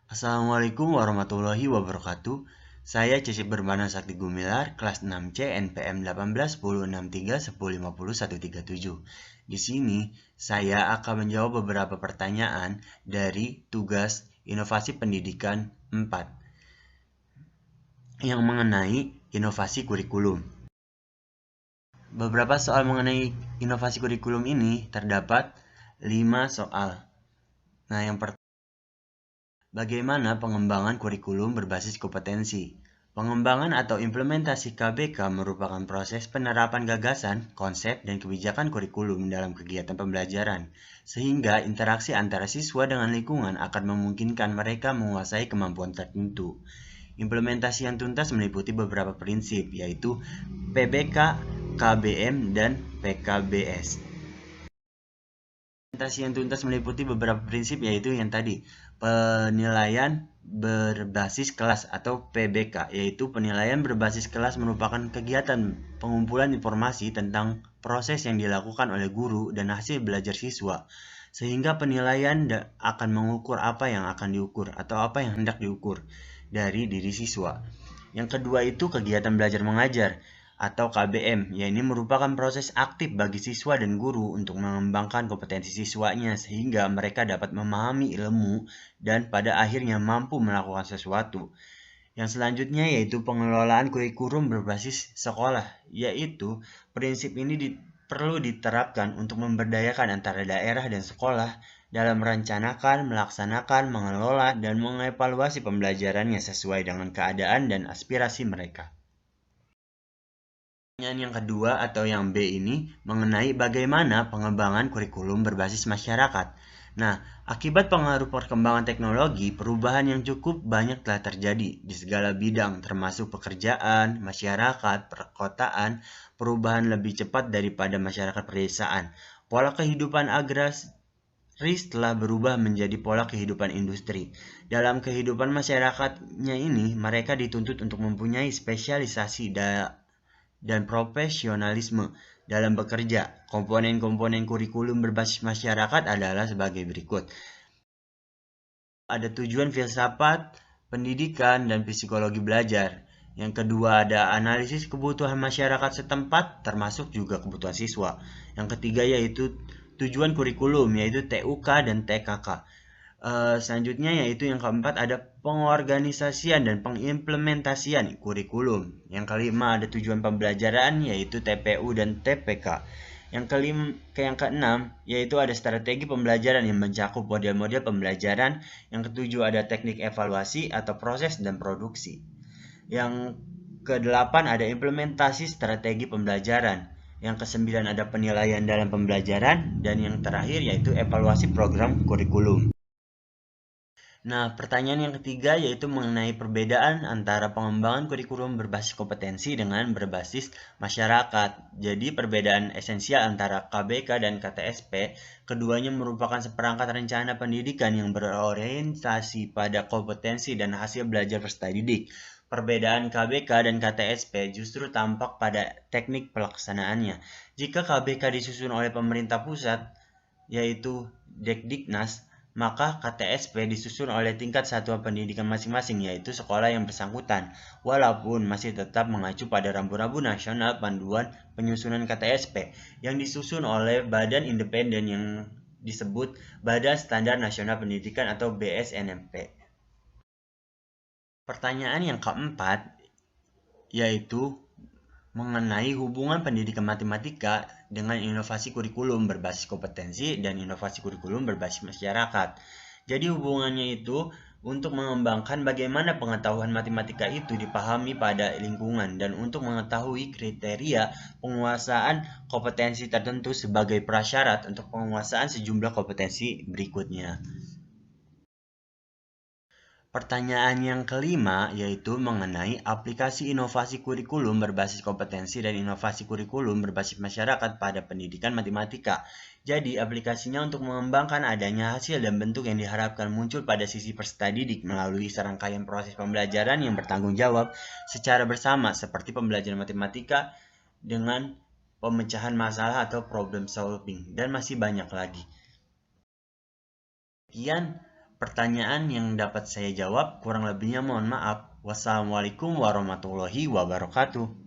Assalamualaikum warahmatullahi wabarakatuh. Saya Cecep Bermana Sakti Gumilar, kelas 6C NPM 18 1063 1050 137. Di sini, saya akan menjawab beberapa pertanyaan dari tugas Inovasi Pendidikan 4 yang mengenai inovasi kurikulum. Beberapa soal mengenai inovasi kurikulum ini terdapat 5 soal. Nah, yang pertama, bagaimana pengembangan kurikulum berbasis kompetensi? Pengembangan atau implementasi KBK merupakan proses penerapan gagasan, konsep, dan kebijakan kurikulum dalam kegiatan pembelajaran, sehingga interaksi antara siswa dengan lingkungan akan memungkinkan mereka menguasai kemampuan tertentu. Implementasi yang tuntas meliputi beberapa prinsip, yaitu PBK, KBM, dan PKBS. Implementasi yang tuntas meliputi beberapa prinsip, yaitu yang tadi, penilaian berbasis kelas atau PBK, yaitu penilaian berbasis kelas merupakan kegiatan pengumpulan informasi tentang proses yang dilakukan oleh guru dan hasil belajar siswa, sehingga penilaian akan mengukur apa yang akan diukur atau apa yang hendak diukur dari diri siswa. Yang kedua itu kegiatan belajar mengajar atau KBM, yaitu merupakan proses aktif bagi siswa dan guru untuk mengembangkan kompetensi siswanya sehingga mereka dapat memahami ilmu dan pada akhirnya mampu melakukan sesuatu. Yang selanjutnya yaitu pengelolaan kurikulum berbasis sekolah, yaitu prinsip ini perlu diterapkan untuk memberdayakan antara daerah dan sekolah dalam merencanakan, melaksanakan, mengelola, dan mengevaluasi pembelajarannya sesuai dengan keadaan dan aspirasi mereka. Pertanyaan yang kedua atau yang B ini mengenai bagaimana pengembangan kurikulum berbasis masyarakat. Nah, akibat pengaruh perkembangan teknologi, perubahan yang cukup banyak telah terjadi di segala bidang termasuk pekerjaan, masyarakat, perkotaan, perubahan lebih cepat daripada masyarakat pedesaan. Pola kehidupan agraris telah berubah menjadi pola kehidupan industri. Dalam kehidupan masyarakatnya ini, mereka dituntut untuk mempunyai spesialisasi dan profesionalisme dalam bekerja. Komponen-komponen kurikulum berbasis masyarakat adalah sebagai berikut. Ada tujuan filsafat, pendidikan, dan psikologi belajar. Yang kedua ada analisis kebutuhan masyarakat setempat, termasuk juga kebutuhan siswa. Yang ketiga yaitu tujuan kurikulum, yaitu TUK dan TKK. Selanjutnya yaitu yang keempat ada pengorganisasian dan pengimplementasian kurikulum. Yang kelima ada tujuan pembelajaran yaitu TPU dan TPK. Yang keenam yaitu ada strategi pembelajaran yang mencakup model-model pembelajaran. Yang ketujuh ada teknik evaluasi atau proses dan produksi. Yang kedelapan ada implementasi strategi pembelajaran. Yang kesembilan ada penilaian dalam pembelajaran. Dan yang terakhir yaitu evaluasi program kurikulum. Nah, pertanyaan yang ketiga yaitu mengenai perbedaan antara pengembangan kurikulum berbasis kompetensi dengan berbasis masyarakat. Jadi, perbedaan esensial antara KBK dan KTSP, keduanya merupakan seperangkat rencana pendidikan yang berorientasi pada kompetensi dan hasil belajar peserta didik. Perbedaan KBK dan KTSP justru tampak pada teknik pelaksanaannya. Jika KBK disusun oleh pemerintah pusat, yaitu Dekdiknas, maka KTSP disusun oleh tingkat satuan pendidikan masing-masing, yaitu sekolah yang bersangkutan, walaupun masih tetap mengacu pada rambu-rambu nasional panduan penyusunan KTSP yang disusun oleh badan independen yang disebut Badan Standar Nasional Pendidikan atau BSNMP. Pertanyaan yang keempat yaitu mengenai hubungan pendidikan matematika dengan inovasi kurikulum berbasis kompetensi dan inovasi kurikulum berbasis masyarakat. Jadi hubungannya itu untuk mengembangkan bagaimana pengetahuan matematika itu dipahami pada lingkungan dan untuk mengetahui kriteria penguasaan kompetensi tertentu sebagai prasyarat untuk penguasaan sejumlah kompetensi berikutnya. Pertanyaan yang kelima yaitu mengenai aplikasi inovasi kurikulum berbasis kompetensi dan inovasi kurikulum berbasis masyarakat pada pendidikan matematika. Jadi, aplikasinya untuk mengembangkan adanya hasil dan bentuk yang diharapkan muncul pada sisi peserta didik melalui serangkaian proses pembelajaran yang bertanggung jawab secara bersama seperti pembelajaran matematika dengan pemecahan masalah atau problem solving dan masih banyak lagi. Sekian pertanyaan yang dapat saya jawab. Kurang lebihnya mohon maaf. Wassalamualaikum warahmatullahi wabarakatuh.